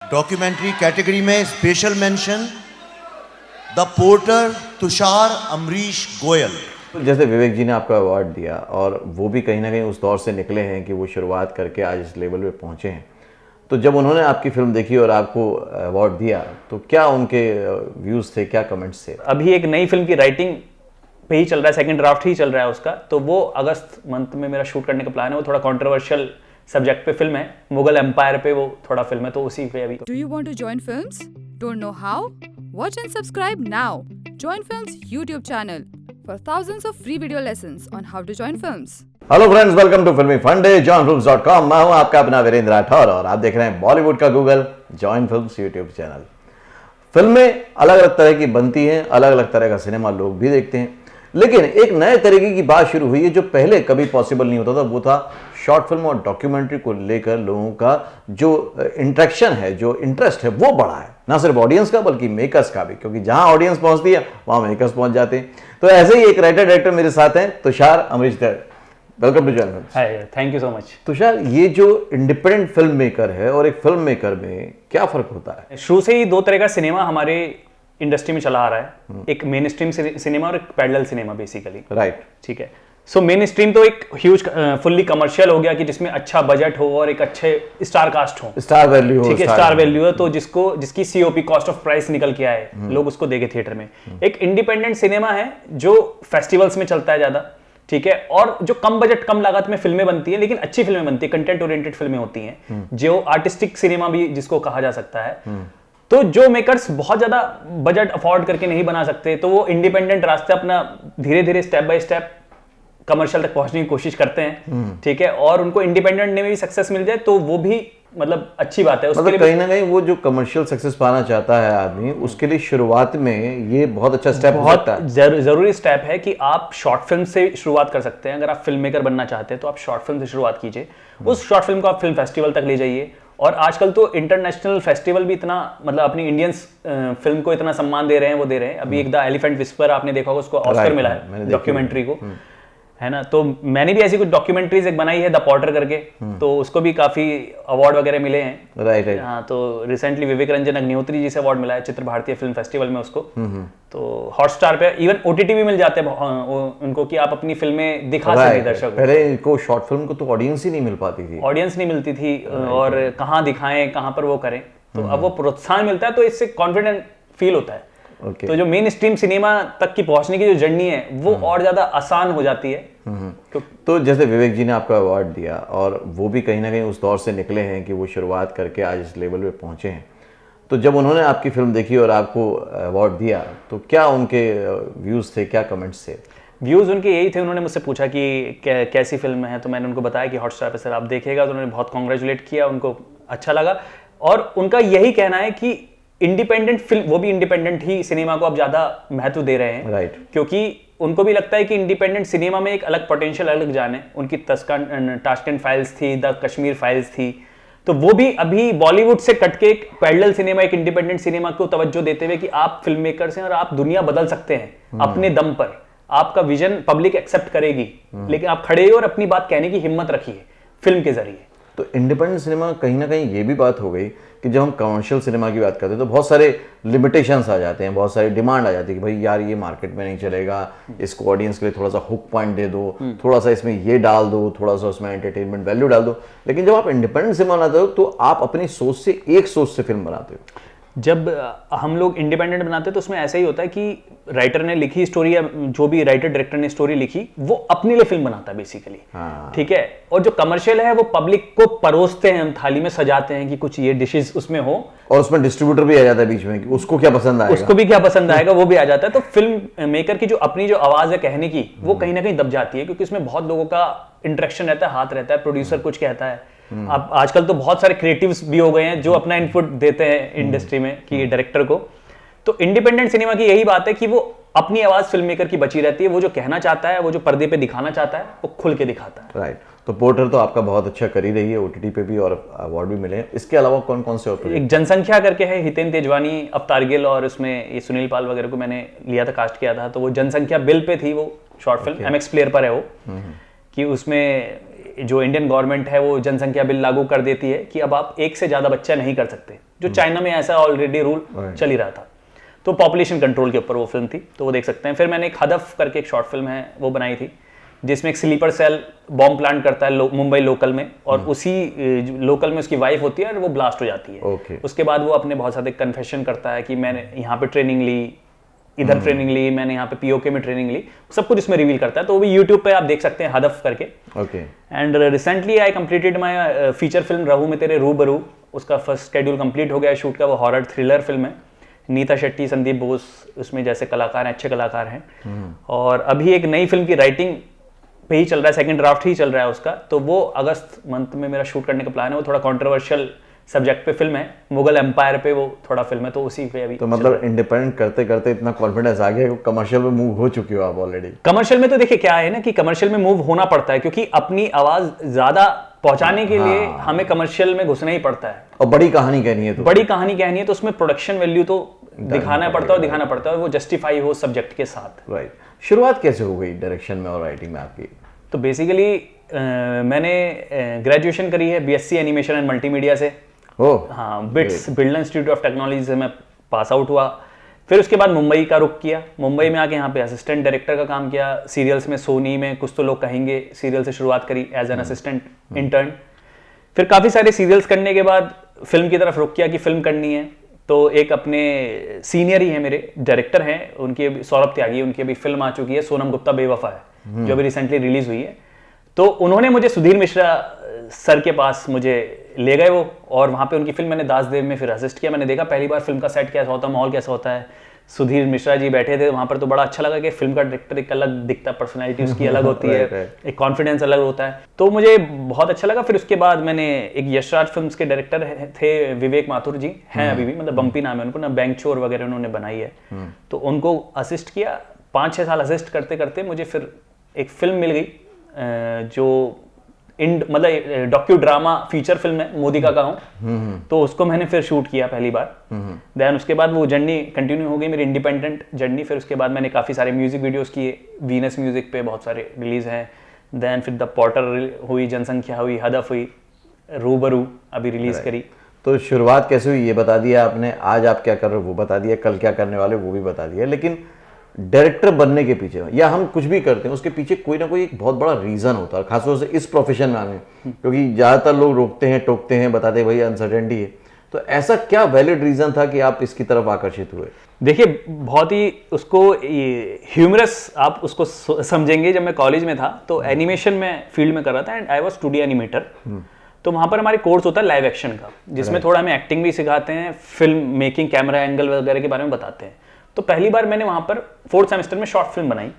Documentary category में special mention the porter Tushar Amrish Goyal. जैसे विवेक जी ने आपको अवार्ड दिया और वो भी कहीं ना कहीं उस दौर से निकले हैं कि वो शुरुआत करके आज इस लेवल पे पहुंचे हैं, तो जब उन्होंने आपकी फिल्म देखी और आपको अवार्ड दिया तो क्या उनके व्यूज़ थे, क्या कमेंट्स थे? अभी एक नई फिल्म की राइटिंग पे ही चल रहा है, सेकंड ड्राफ्ट ही चल रहा है उसका, तो वो अगस्त मंथ में मेरा शूट करने का प्लान है। वो थोड़ा कंट्रोवर्शियल सब्जेक्ट पे फिल्म है, मुगल एम्पायर पे वो थोड़ा फिल्म है, तो उसी पे अभी। Do you want to join films? Don't know how? Watch and subscribe now. Join Films YouTube channel for thousands of free video lessons on how to join films. Hello friends, welcome to फिल्मी फंडे joinfilms.com। मैं हूं आपका अपना वीरेंद्र राठौर और आप देख रहे हैं बॉलीवुड का Google join films YouTube channel. फिल्में अलग अलग तरह की बनती हैं, अलग अलग तरह का सिनेमा लोग भी देखते हैं, लेकिन एक नए तरीके की बात शुरू हुई है जो पहले कभी पॉसिबल नहीं होता था। वो था शॉर्ट फिल्म और डॉक्यूमेंट्री को लेकर लोगों का जो इंटरेक्शन है, जो इंटरेस्ट है, वो बढ़ा है, ना सिर्फ ऑडियंस का बल्कि मेकर्स का भी, क्योंकि जहां ऑडियंस पहुंचती है वहां मेकर्स पहुंच जाते हैं। तो ऐसे ही एक राइटर डायरेक्टर मेरे साथ हैं, Tushar Amrish Goyal. Welcome to join films. Hi, thank you so much. Tushar, ये जो इंडिपेंडेंट फिल्म मेकर है और एक फिल्म मेकर में क्या फर्क होता है? शुरू से ही दो तरह का सिनेमा हमारे इंडस्ट्री में चला आ रहा है, एक मेन स्ट्रीम सिनेमा और एक पैरेलल सिनेमा बेसिकली। राइट, ठीक है। सो मेन स्ट्रीम तो एक ह्यूज फुल्ली कमर्शियल हो गया कि जिसमें अच्छा बजट हो और एक अच्छे स्टार कास्ट हो, स्टार वैल्यू हो, ठीक है, स्टार वैल्यू है, तो जिसकी सीओपी कॉस्ट ऑफ प्राइस निकल के आए, लोग उसको देखे थिएटर में। एक इंडिपेंडेंट सिनेमा है जो फेस्टिवल्स में चलता है ज्यादा, ठीक है, और जो कम बजट कम लागत में फिल्में बनती है, लेकिन अच्छी फिल्में बनती है, कंटेंट ओरिएंटेड फिल्में होती हैं, जो आर्टिस्टिक सिनेमा भी जिसको कहा जा सकता है। तो जो मेकर्स बहुत ज्यादा बजट अफोर्ड करके नहीं बना सकते, तो वो इंडिपेंडेंट रास्ते अपना धीरे धीरे स्टेप बाय स्टेप कमर्शियल तक पहुंचने की कोशिश करते हैं, ठीक है, और उनको इंडिपेंडेंट में भी सक्सेस मिल जाए तो वो भी मतलब अच्छी बात है। उसके मतलब लिए कहीं ना कहीं वो जो कमर्शियल सक्सेस पाना चाहता है आदमी, उसके लिए शुरुआत में ये बहुत अच्छा स्टेप हो सकता है। जरूरी स्टेप है कि आप शॉर्ट फिल्म से शुरुआत कर सकते हैं। अगर आप फिल्म मेकर बनना चाहते हैं तो आप शॉर्ट फिल्म से शुरुआत कीजिए, उस शॉर्ट फिल्म को आप फिल्म फेस्टिवल तक ले जाइए, और आजकल तो इंटरनेशनल फेस्टिवल भी इतना मतलब अपनी इंडियन फिल्म को इतना सम्मान दे रहे हैं, वो दे रहे हैं। अभी एक द एलिफेंट विस्पर आपने देखा होगा, उसको ऑस्कर मिला है डॉक्यूमेंट्री को, है ना। तो मैंने भी ऐसी कुछ डॉक्यूमेंट्रीज एक बनाई है द पॉटर करके, तो उसको भी काफी अवार्ड वगैरह मिले हैं। राइट। हाँ, तो रिसेंटली विवेक रंजन अग्निहोत्री जी से अवार्ड मिला है चित्र भारतीय फिल्म फेस्टिवल में उसको। तो हॉटस्टार पे इवन ओटीटी भी मिल जाते हैं उनको कि आप अपनी फिल्में दिखा सकें दर्शकों को। पहले इनको शॉर्ट फिल्म को तो ऑडियंस ही नहीं मिल पाती थी, ऑडियंस नहीं मिलती थी, और कहाँ दिखाएं, कहाँ पर वो करें, तो अब वो प्रोत्साहन मिलता है, तो इससे कॉन्फिडेंट फील होता है। तो जो मेन स्ट्रीम सिनेमा तक की पहुंचने की जो जर्नी है वो और ज्यादा आसान हो जाती है। तो जैसे विवेक जी ने आपको अवार्ड दिया और वो भी कहीं ना कहीं उस दौर से निकले हैं कि वो शुरुआत करके आज इस लेवल पे पहुंचे हैं, तो जब उन्होंने आपकी फिल्म देखी और आपको अवार्ड दिया तो क्या उनके व्यूज़ थे, क्या कमेंट्स थे? व्यूज़ उनके यही थे, उन्होंने मुझसे पूछा कि कैसी फिल्म है, तो मैंने उनको बताया कि हॉटस्टार पे सर आप देखिएगा, तो उन्होंने बहुत कॉन्ग्रेचुलेट किया, उनको अच्छा लगा। और उनका यही कहना है कि इंडिपेंडेंट फिल्म, वो भी इंडिपेंडेंट ही सिनेमा को अब ज्यादा महत्व दे रहे हैं। राइट। क्योंकि उनको भी लगता है कि इंडिपेंडेंट सिनेमा में एक अलग पोटेंशियल, अलग जान है। उनकी ताशकंद फाइल्स थी, द कश्मीर फाइल्स थी, तो वो भी अभी बॉलीवुड से कट के एक पैरेलल सिनेमा, एक इंडिपेंडेंट सिनेमा को तवज्जो देते हुए कि आप फिल्म मेकर्स हैं और आप दुनिया बदल सकते हैं अपने दम पर। आपका विजन पब्लिक एक्सेप्ट करेगी, लेकिन आप खड़े हो और अपनी बात कहने की हिम्मत रखिए फिल्म के जरिए। तो इंडिपेंडेंट सिनेमा कहीं ना कहीं ये भी बात हो गई कि जब हम कमर्शियल सिनेमा की बात करते हैं तो बहुत सारे लिमिटेशंस आ जाते हैं, बहुत सारी डिमांड आ जाती है कि भाई यार ये मार्केट में नहीं चलेगा, इसको ऑडियंस के लिए थोड़ा सा हुक पॉइंट दे दो, थोड़ा सा इसमें ये डाल दो, थोड़ा सा उसमें एंटरटेनमेंट वैल्यू डाल दो। लेकिन जब आप इंडिपेंडेंट सिनेमा बनाते हो तो आप अपनी सोच से, एक सोच से फिल्म बनाते हो। जब हम लोग इंडिपेंडेंट बनाते हैं तो उसमें ऐसा ही होता है कि राइटर ने लिखी स्टोरी, या जो भी राइटर डायरेक्टर ने स्टोरी लिखी, वो अपने लिए फिल्म बनाता है बेसिकली। ठीक है। और जो कमर्शियल है वो पब्लिक को परोसते हैं, हम थाली में सजाते हैं कि कुछ ये डिशेस उसमें हो, और उसमें डिस्ट्रीब्यूटर भी आ जाता है बीच में कि उसको क्या पसंद आएगा, उसको भी क्या पसंद आएगा, वो भी आ जाता है। तो फिल्म मेकर की जो अपनी जो आवाज है कहने की, वो कहीं ना कहीं दब जाती है, क्योंकि उसमें बहुत लोगों का इंटरेक्शन रहता है, हाथ रहता है, प्रोड्यूसर कुछ कहता है। अब आजकल तो बहुत सारे क्रिएटिव्स भी हो गए हैं जो अपना इनपुट देते हैं इंडस्ट्री में कि डायरेक्टर को। तो इंडिपेंडेंट सिनेमा की यही बात है कि वो अपनी आवाज फिल्म मेकर की बची रहती है, वो जो कहना चाहता है, वो जो पर्दे पे दिखाना चाहता है, वो खुल के दिखाता है। राइट। तो पोर्टर तो आपका बहुत अच्छा कर ही रही है, ओटीटी पे भी और अवार्ड भी मिले हैं। इसके अलावा कौन कौन से और एक जनसंख्या करके है, हितेन तेजवानी, अवतार गिल और उसमें ये सुनील पाल वगैरह को मैंने लिया था, कास्ट किया था। तो वो जनसंख्या बिल पे थी वो शॉर्ट फिल्म, एमएक्स प्लेयर पर है वो, कि उसमें जो इंडियन गवर्नमेंट है वो जनसंख्या बिल लागू कर देती है कि अब आप एक से ज़्यादा बच्चा नहीं कर सकते, जो चाइना में ऐसा ऑलरेडी रूल चल ही रहा था। तो पॉपुलेशन कंट्रोल के ऊपर वो फिल्म थी, तो वो देख सकते हैं। फिर मैंने एक हदफ करके एक शॉर्ट फिल्म है वो बनाई थी, जिसमें एक स्लीपर सेल बॉम्ब प्लांट करता है मुंबई लोकल में, और उसी लोकल में उसकी वाइफ होती है और वो ब्लास्ट हो जाती है। उसके बाद वो अपने बहुत सारे कन्फेशन करता है कि मैंने यहाँ पे ट्रेनिंग ली, इधर ट्रेनिंग ली, मैंने यहाँ पे पीओके में ट्रेनिंग ली, सब कुछ इसमें रिवील करता है। तो वो भी यूट्यूब पे आप देख सकते हैं हदफ करके। And recently I completed my feature film रहू में तेरे रूबरू। उसका फर्स्ट शेड्यूल कंप्लीट हो गया शूट का। वो हॉरर थ्रिलर फिल्म है। नीता शेट्टी, संदीप बोस उसमें जैसे कलाकार हैं, अच्छे कलाकार हैं। और अभी एक नई फिल्म की राइटिंग पे ही चल रहा है, सेकंड ड्राफ्ट ही चल रहा है उसका। तो वो अगस्त मंथ में मेरा शूट करने का प्लान है। वो थोड़ा कंट्रोवर्शियल सब्जेक्ट पे फिल्म है, मुगल एम्पायर पे वो थोड़ा फिल्म है, तो उसी पे अभी। तो मतलब इंडिपेंडेंट करते करते इतना कॉन्फिडेंस आ गया, कमर्शियल में मूव हो चुकी हो आप ऑलरेडी। कमर्शियल में तो देखिए क्या है ना कि कमर्शियल में मूव होना पड़ता है, क्योंकि अपनी आवाज ज्यादा पहुंचाने के लिए हमें कमर्शियल में घुसना ही पड़ता है। और बड़ी कहानी कहनी है, तो बड़ी कहानी कहनी है तो उसमें प्रोडक्शन वैल्यू तो दिखाना पड़ता है, और दिखाना पड़ता है, और वो जस्टिफाई हो सब्जेक्ट के साथ। राइट। शुरुआत कैसे हो गई डायरेक्शन में और राइटिंग में आपकी? तो बेसिकली मैंने ग्रेजुएशन करी है बीएससी एनिमेशन एंड मल्टीमीडिया से। हाँ, बिट्स बिल्डन इंस्टीट्यूट ऑफ टेक्नोलॉजी से मैं पास आउट हुआ। फिर उसके बाद मुंबई का रुख किया। मुंबई में आके यहाँ पे असिस्टेंट डायरेक्टर का काम किया सीरियल्स में, सोनी में कुछ तो लोग कहेंगे सीरियल से शुरुआत करी एज एन असिस्टेंट इंटर्न। फिर काफ़ी सारे सीरियल्स करने के बाद फिल्म की तरफ रुख किया कि फिल्म करनी है। तो एक अपने सीनियर ही है मेरे डायरेक्टर हैं, उनकी अभी सौरभ त्यागी, उनकी अभी फिल्म आ चुकी है सोनम गुप्ता बेवफा है, जो अभी रिसेंटली रिलीज हुई है। तो उन्होंने मुझे सुधीर मिश्रा सर के पास मुझे ले गए वो, और वहाँ पे उनकी फिल्म मैंने दासदेव में फिर असिस्ट किया। मैंने देखा पहली बार फिल्म का सेट कैसा होता है, माहौल कैसा होता है। सुधीर मिश्रा जी बैठे थे वहाँ पर, तो बड़ा अच्छा लगा कि फिल्म का डायरेक्टर एक अलग दिखता है, पर्सनैलिटी उसकी अलग होती है, एक कॉन्फिडेंस अलग होता है, तो मुझे बहुत अच्छा लगा। फिर उसके बाद मैंने एक यशराज फिल्म्स के डायरेक्टर थे विवेक माथुर जी, हैं अभी भी, मतलब बम्पी नाम है उनको ना, बैंक चोर वगैरह उन्होंने बनाई है, तो उनको असिस्ट किया। 5-6 साल असिस्ट करते करते मुझे फिर एक फिल्म मिल गई जो मतलब डॉक्यू ड्रामा फीचर फिल्म है, मोदी का गाँव। तो उसको मैंने फिर शूट किया पहली बार। देन उसके बाद वो जर्नी कंटिन्यू हो गई मेरी, इंडिपेंडेंट जर्नी। फिर उसके बाद मैंने काफ़ी सारे म्यूजिक वीडियोस किए, वीनस म्यूजिक पे बहुत सारे रिलीज हैं। देन फिर द पॉटर हुई, जनसंख्या हुई, हदफ हुई, रूबरू अभी रिलीज करी। तो शुरुआत कैसे हुई ये बता दिया आपने, आज आप क्या कर रहे हो वो बता दिया, कल क्या करने वाले वो भी बता दिया, लेकिन डायरेक्टर बनने के पीछे या हम कुछ भी करते हैं उसके पीछे कोई ना कोई एक बहुत बड़ा रीजन होता है, खासतौर से इस प्रोफेशन में आने, क्योंकि ज्यादातर लोग रोकते हैं, टोकते हैं, बताते हैं भाई अनसर्टेनिटी है। तो ऐसा क्या वैलिड रीजन था कि आप इसकी तरफ आकर्षित हुए? देखिए बहुत ही उसको ह्यूमरस आप उसको समझेंगे। जब मैं कॉलेज में था तो एनिमेशन में फील्ड में कर रहा था, and I was studio animator. तो वहाँ पर हमारे कोर्स होता है लाइव एक्शन का, जिसमें थोड़ा हमें एक्टिंग भी सिखाते हैं, फिल्म मेकिंग, कैमरा एंगल वगैरह के बारे में बताते हैं। तो पहली बार मैंने वहाँ पर 4th सेमेस्टर में शॉर्ट फिल्म बनाई।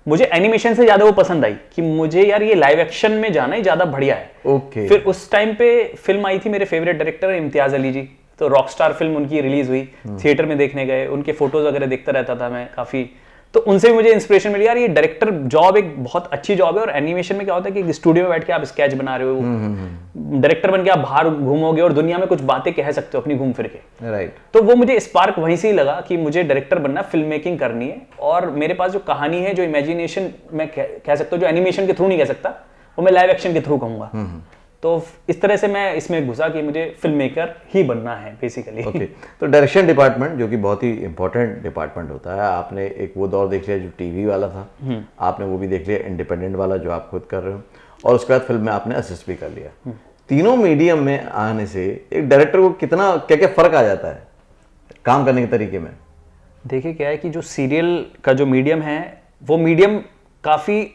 मुझे एनिमेशन से ज़्यादा वो पसंद आई कि मुझे यार ये लाइव एक्शन में जाना ही ज़्यादा बढ़िया है। फिर उस टाइम पे फिल्म आई थी, मेरे फेवरेट डायरेक्टर इम्तियाज़ अली जी, तो रॉकस्टार फिल्म उनकी रिलीज हुई, थिएटर में देखने गए, उनके फोटोज वगैरह देखता रहता था मैं काफ़ी। तो उनसे भी मुझे इंस्पिरेशन मिली, यार ये डायरेक्टर जॉब एक बहुत अच्छी जॉब है। और एनिमेशन में क्या होता है कि स्टूडियो में बैठ के आप स्केच बना रहे हो, डायरेक्टर बन के आप बाहर घूमोगे और दुनिया में कुछ बातें कह सकते हो अपनी घूम फिर के। राइट। तो वो मुझे स्पार्क वहीं से ही लगा कि मुझे डायरेक्टर बनना, फिल्म मेकिंग करनी है। और मेरे पास जो कहानी है, जो इमेजिनेशन मैं कह सकता हूँ, जो एनिमेशन के थ्रू नहीं कह सकता, वो मैं लाइव एक्शन के थ्रू कहूँगा। तो इस तरह से मैं इसमें घुसा कि मुझे फिल्म मेकर ही बनना है बेसिकली। ओके। तो डायरेक्शन डिपार्टमेंट जो कि बहुत ही इंपॉर्टेंट डिपार्टमेंट होता है, आपने एक वो दौर देख लिया जो टीवी वाला था, आपने वो भी देख लिया इंडिपेंडेंट वाला जो आप खुद कर रहे हो, और उसके बाद फिल्म में आपने असिस्ट भी कर लिया। तीनों मीडियम में आने से एक डायरेक्टर को कितना क्या क्या फर्क आ जाता है काम करने के तरीके में? देखिए क्या है कि जो सीरियल का जो मीडियम है, वो मीडियम काफ़ी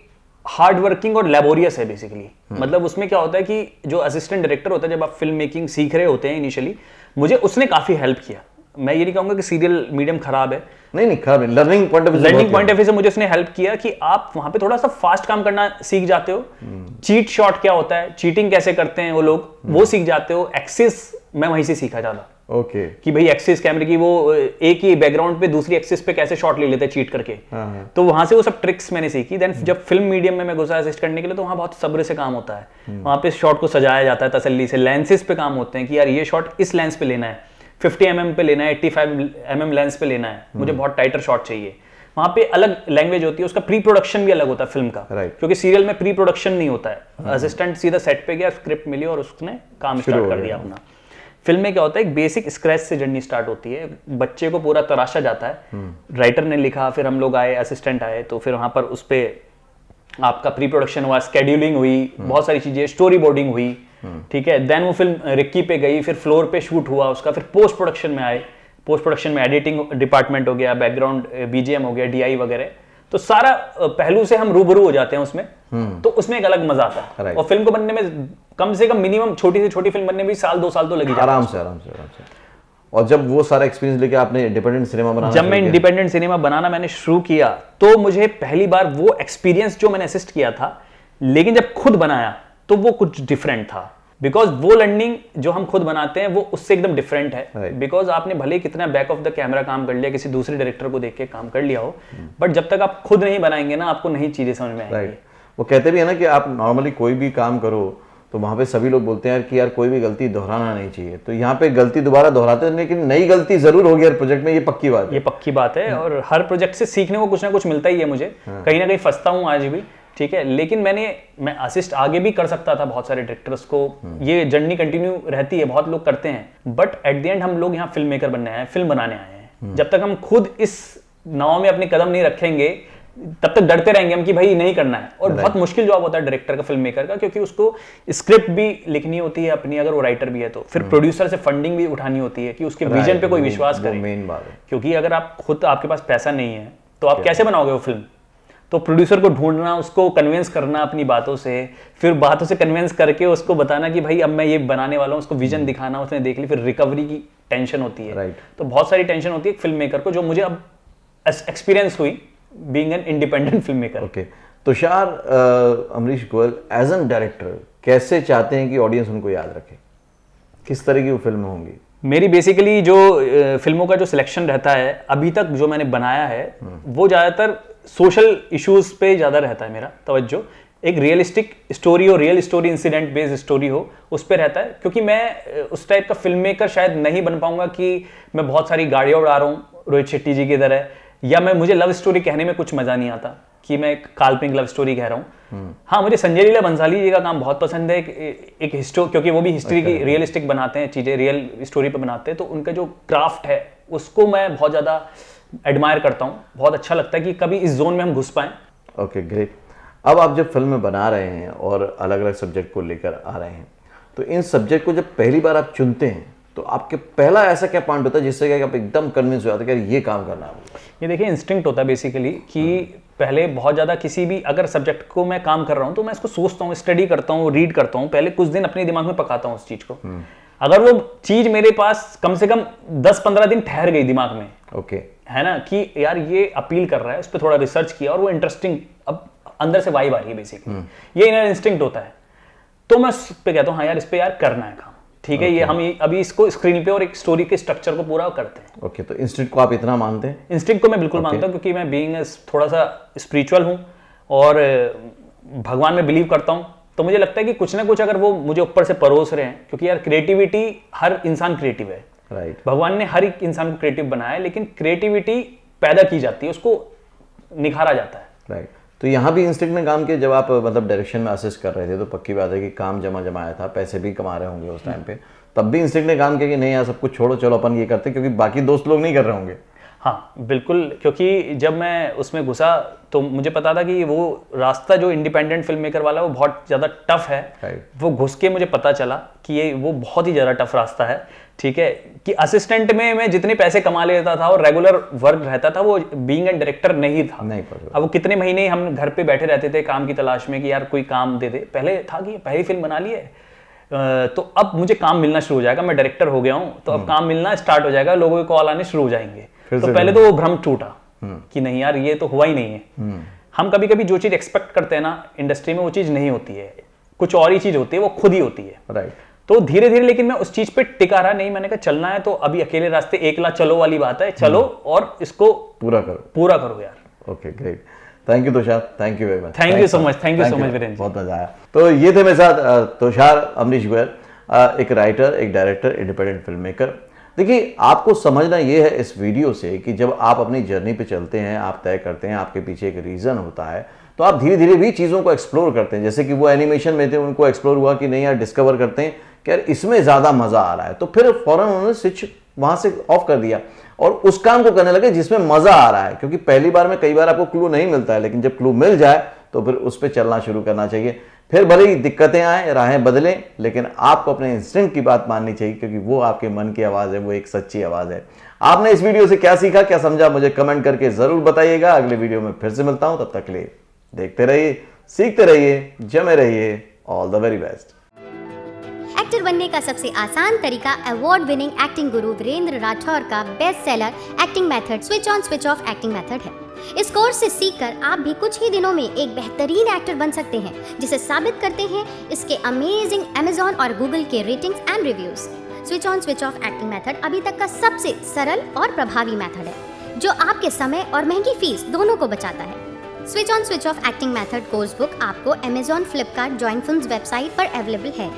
हार्ड वर्किंग और लेबोरियस है बेसिकली। मतलब उसमें क्या होता है कि जो असिस्टेंट डायरेक्टर होता है, जब आप फिल्म मेकिंग सीख रहे होते हैं इनिशियली, मुझे उसने काफ़ी हेल्प किया। मैं ये नहीं कहूँगा कि सीरियल मीडियम खराब है, नहीं खराब नहीं, लर्निंग पॉइंट ऑफ व्यू से मुझे उसने हेल्प किया कि आप वहाँ पे थोड़ा सा फास्ट काम करना सीख जाते हो। चीट शॉट क्या होता है, चीटिंग कैसे करते हैं वो लोग, वो सीख जाते हो। एक्सिस मैं वहीं से सीखा ज़्यादा। ओके। कि भाई एक्सिस कैमरे की वो एक ही बैकग्राउंड पे दूसरी एक्सिस पे कैसे शॉट ले लेते हैं चीट करके। तो वहां से वो सब ट्रिक्स मैंने सीखी। देन जब फिल्म मीडियम में मैं घुसा असिस्ट करने के लिए, तो वहां बहुत सब्र से काम होता है। वहां पे शॉट को सजाया जाता है तसल्ली से, लेंसेज पे काम होते हैं कि यार ये शॉट इस लेंस पे लेना है, 50 mm पे लेना है, 85 mm लेंस पे लेना है, मुझे बहुत टाइटर शॉट चाहिए। वहां पे अलग लैंग्वेज होती है, उसका प्री प्रोडक्शन भी अलग होता है फिल्म का, Right. क्योंकि सीरियल में प्री प्रोडक्शन नहीं होता है। असिस्टेंट सीधा सेट पे गया, स्क्रिप्ट मिली और उसने काम शुरू स्टार्ट हो कर गया। दिया अपना। फिल्म में क्या होता है, एक बेसिक स्क्रैच से जर्नी स्टार्ट होती है, बच्चे को पूरा तराशा जाता है, राइटर ने लिखा, फिर हम लोग आए, असिस्टेंट आए, तो फिर वहां पर उस पे आपका प्री प्रोडक्शन हुआ, स्केड्यूलिंग हुई, बहुत सारी चीजें, स्टोरी बोर्डिंग हुई, ठीक है। देन वो फिल्म रिक्की पे गई, फिर फ्लोर पे शूट हुआ उसका, फिर पोस्ट प्रोडक्शन में आए, पोस्ट प्रोडक्शन में एडिटिंग डिपार्टमेंट हो गया, बैकग्राउंड बीजीएम हो गया, डीआई वगैरह, तो सारा पहलू से हम रूबरू हो जाते हैं उसमें, तो उसमें एक अलग मजा आता है। Right. और फिल्म को बनने में कम से कम मिनिमम छोटी से छोटी फिल्म बनने में भी साल 2 साल तो लगी जाता है। आराम से आराम से आराम से। और जब वो सारा एक्सपीरियंस लेके आपने इंडिपेंडेंट सिनेमा बनाना जब मैं शुरू किया? इंडिपेंडेंट सिनेमा बनाना मैंने शुरू किया, तो मुझे पहली बार वो एक्सपीरियंस जो मैंने असिस्ट किया था, लेकिन जब खुद बनाया तो वो कुछ डिफरेंट था, बिकॉज वो लर्निंग जो हम खुद बनाते हैं वो उससे एकदम डिफरेंट है। Right. बिकॉज आपने भले ही कितना बैक ऑफ द कैमरा काम कर लिया, किसी दूसरे डायरेक्टर को देख के काम कर लिया हो, बट जब तक आप खुद नहीं बनाएंगे ना, आपको नहीं चीजें समझ में आएंगी। राइट। वो कहते भी है ना कि आप नॉर्मली कोई भी काम करो तो वहां पे सभी लोग बोलते हैं कि यार कोई भी गलती दोहराना नहीं चाहिए, तो यहाँ पे गलती दोबारा दोहराते हैं, लेकिन नई गलती जरूर होगी हर प्रोजेक्ट में, ये पक्की बात है। ये पक्की बात है, और हर प्रोजेक्ट से सीखने को कुछ ना कुछ मिलता ही है मुझे। कहीं ना कहीं फंसता हूँ आज भी, ठीक है, लेकिन मैं असिस्ट आगे भी कर सकता था बहुत सारे डायरेक्टर्स को, ये जर्नी कंटिन्यू रहती है, बहुत लोग करते हैं, बट एट द एंड हम लोग यहाँ फिल्म मेकर बनने आए हैं, फिल्म बनाने आए हैं। जब तक हम खुद इस नाव में अपने कदम नहीं रखेंगे, तब तक डरते रहेंगे हम कि भाई नहीं करना है। और बहुत मुश्किल जॉब होता है डायरेक्टर का, फिल्म मेकर का, क्योंकि उसको स्क्रिप्ट भी लिखनी होती है अपनी, अगर वो राइटर भी है तो, फिर प्रोड्यूसर से फंडिंग भी उठानी होती है कि उसके विजन पे कोई विश्वास करे। मेन बात है, क्योंकि अगर आप खुद आपके पास पैसा नहीं है तो आप कैसे बनाओगे वो फिल्म? तो प्रोड्यूसर को ढूंढना, उसको कन्विंस करना अपनी बातों से, फिर बातों से कन्विंस करके उसको बताना कि भाई अब मैं ये बनाने वाला हूँ, उसको विजन दिखाना, उसने देख ली, फिर रिकवरी की टेंशन होती है। Right. तो बहुत सारी टेंशन होती है फिल्म मेकर को, जो मुझे अब एक्सपीरियंस हुई being an independent film maker. Okay. Tushar Amrish Goyal as an director कैसे चाहते हैं कि ऑडियंस उनको याद रखे, किस तरह की वो फिल्म होंगी? मेरी बेसिकली जो फिल्मों का जो सिलेक्शन रहता है अभी तक जो मैंने बनाया है, वो ज़्यादातर सोशल इश्यूज पे ज़्यादा रहता है मेरा तवज्जो। एक रियलिस्टिक स्टोरी हो, real story, incident based story हो, उस पर रहता है। क्योंकि मैं उस टाइप का फिल्म मेकर शायद नहीं बन पाऊंगा कि मैं बहुत सारी गाड़ियाँ उड़ा रहा हूँ रोहित शेट्टी जी की तरह, या मुझे लव स्टोरी कहने में कुछ मजा नहीं आता कि मैं एक काल्पनिक लव स्टोरी कह रहा हूँ। हाँ, मुझे संजय लीला बंसाली जी का काम बहुत पसंद है, एक हिस्ट्री, क्योंकि वो भी हिस्ट्री की रियलिस्टिक बनाते हैं चीजें, रियल स्टोरी पे बनाते हैं, तो उनका जो क्राफ्ट है उसको मैं बहुत ज्यादा एडमायर करता हूँ। बहुत अच्छा लगता है कि कभी इस जोन में हम घुस पाएं। Okay, great. अब आप जब फिल्म बना रहे हैं और अलग अलग सब्जेक्ट को लेकर आ रहे हैं, तो इन सब्जेक्ट को जब पहली बार आप चुनते हैं तो आपके पहला ऐसा क्या पॉइंट होता है जिससे कि आप एकदम कन्विंस हो जाते हैं कि ये काम करना है? ये देखिए, इंस्टिंक्ट होता है बेसिकली कि पहले बहुत ज़्यादा किसी भी अगर सब्जेक्ट को मैं काम कर रहा हूँ तो मैं इसको सोचता हूँ, स्टडी करता हूँ, रीड करता हूँ, पहले कुछ दिन अपने दिमाग में पकाता हूँ उस चीज़ को। अगर वो चीज़ मेरे पास कम से कम 10-15 दिन ठहर गई दिमाग में, ओके, है ना, कि यार ये अपील कर रहा है, उस पर थोड़ा रिसर्च किया और वो इंटरेस्टिंग, अब अंदर से वाइब आ रही है बेसिकली, ये इनर इंस्टिंक्ट होता है, तो मैं उस पर कहता हूँ हाँ यार इस पर यार करना है काम, ठीक है। ये हम अभी इसको स्क्रीन पे और एक स्टोरी के स्ट्रक्चर को पूरा करते हैं। ओके, तो इंस्टिंक्ट को आप इतना मानते हैं? इंस्टिंक्ट को मैं बिल्कुल मानता हूँ, क्योंकि मैं बीइंग थोड़ा सा स्पिरिचुअल हूँ और भगवान में बिलीव करता हूँ, तो मुझे लगता है कि कुछ ना कुछ अगर वो मुझे ऊपर से परोस रहे हैं, क्योंकि यार क्रिएटिविटी, हर इंसान क्रिएटिव है, राइट। भगवान ने हर एक इंसान को क्रिएटिव बनाया है, लेकिन क्रिएटिविटी पैदा की जाती है, उसको निखारा जाता है। राइट। तो यहाँ भी इंस्टिंक्ट ने काम किया जब आप मतलब डायरेक्शन में असिस्ट कर रहे थे, तो पक्की बात है कि काम जमाया था, पैसे भी कमा रहे होंगे उस टाइम पे, तब भी इंस्टिंक्ट ने काम किया कि नहीं यार सब कुछ छोड़ो, चलो अपन ये करते, क्योंकि बाकी दोस्त लोग नहीं कर रहे होंगे। हाँ बिल्कुल, क्योंकि जब मैं उसमें घुसा तो मुझे पता था कि वो रास्ता जो इंडिपेंडेंट फिल्म मेकर वाला वो बहुत ज़्यादा टफ है। Right. वो घुस के मुझे पता चला कि ये वो बहुत ही ज़्यादा टफ रास्ता है, ठीक है। कि असिस्टेंट में मैं जितने पैसे कमा लेता था और रेगुलर वर्क रहता था, वो बीइंग एन डायरेक्टर नहीं था। नहीं पता। अब वो कितने महीने हम घर पे बैठे रहते थे काम की तलाश में कि यार कोई काम दे दे। पहले था कि पहली फिल्म बना ली है तो अब मुझे काम मिलना शुरू हो जाएगा, मैं डायरेक्टर हो गया हूँ तो अब काम मिलना स्टार्ट हो जाएगा, लोगों के कॉल आने शुरू हो जाएंगे। तो पहले तो वो भ्रम टूटा कि नहीं यार ये तो हुआ ही नहीं है। हम कभी कभी जो चीज एक्सपेक्ट करते हैं ना इंडस्ट्री में, वो चीज नहीं होती है, कुछ और ही चीज होती है, वो खुद ही होती है। राइट। तो धीरे धीरे लेकिन मैं उस चीज पे टिका रहा, नहीं मैंने कहा चलना है तो अभी अकेले रास्ते एकला चलो वाली बात है, चलो और इसको पूरा करो यार। Okay, great. Thank you Tushar, thank you very much. Thank you so much Virendra, बहुत मजा आया। तो ये थे मेरे साथ तुषार अमरीश गोयल, एक राइटर, एक डायरेक्टर, इंडिपेंडेंट फिल्म मेकर। देखिए, आपको समझना ये है इस वीडियो से कि जब आप अपनी जर्नी पे चलते हैं, आप तय करते हैं, आपके पीछे एक रीज़न होता है, तो आप धीरे धीरे भी चीज़ों को एक्सप्लोर करते हैं। जैसे कि वो एनिमेशन में थे, उनको एक्सप्लोर हुआ कि नहीं यार, डिस्कवर करते हैं कि यार इसमें ज़्यादा मज़ा आ रहा है, तो फिर फ़ौरन उन्होंने स्विच वहाँ से ऑफ कर दिया और उस काम को करने लगे जिसमें मज़ा आ रहा है। क्योंकि पहली बार में कई बार आपको क्लू नहीं मिलता है, लेकिन जब क्लू मिल जाए तो फिर उस पर चलना शुरू करना चाहिए। फिर भले ही दिक्कतें आए, राहें बदलें, लेकिन आपको अपने इंस्टिंक्ट की बात माननी चाहिए, क्योंकि वो आपके मन की आवाज़ है, वो एक सच्ची आवाज़ है। आपने इस वीडियो से क्या सीखा, क्या समझा, मुझे कमेंट करके ज़रूर बताइएगा। अगले वीडियो में फिर से मिलता हूं, तब तक के लिए देखते रहिए, सीखते रहिए, जमे रहिए। All the very best. Actor बनने का सबसे आसान तरीका अवार्ड विनिंग एक्टिंग गुरु वीरेंद्र राठौर का best seller acting method switch on switch off acting method है। इस कोर्स से सीखकर आप भी कुछ ही दिनों में एक बेहतरीन एक्टर बन सकते हैं, जिसे साबित करते हैं इसके अमेजिंग Amazon और Google के ratings and reviews. Switch on switch off acting method अभी तक का सबसे सरल और प्रभावी मेथड है, जो आपके समय और महंगी फीस दोनों को बचाता है। Switch on switch off acting method course book आपको Amazon, Flipkart, join films website पर अवेलेबल है।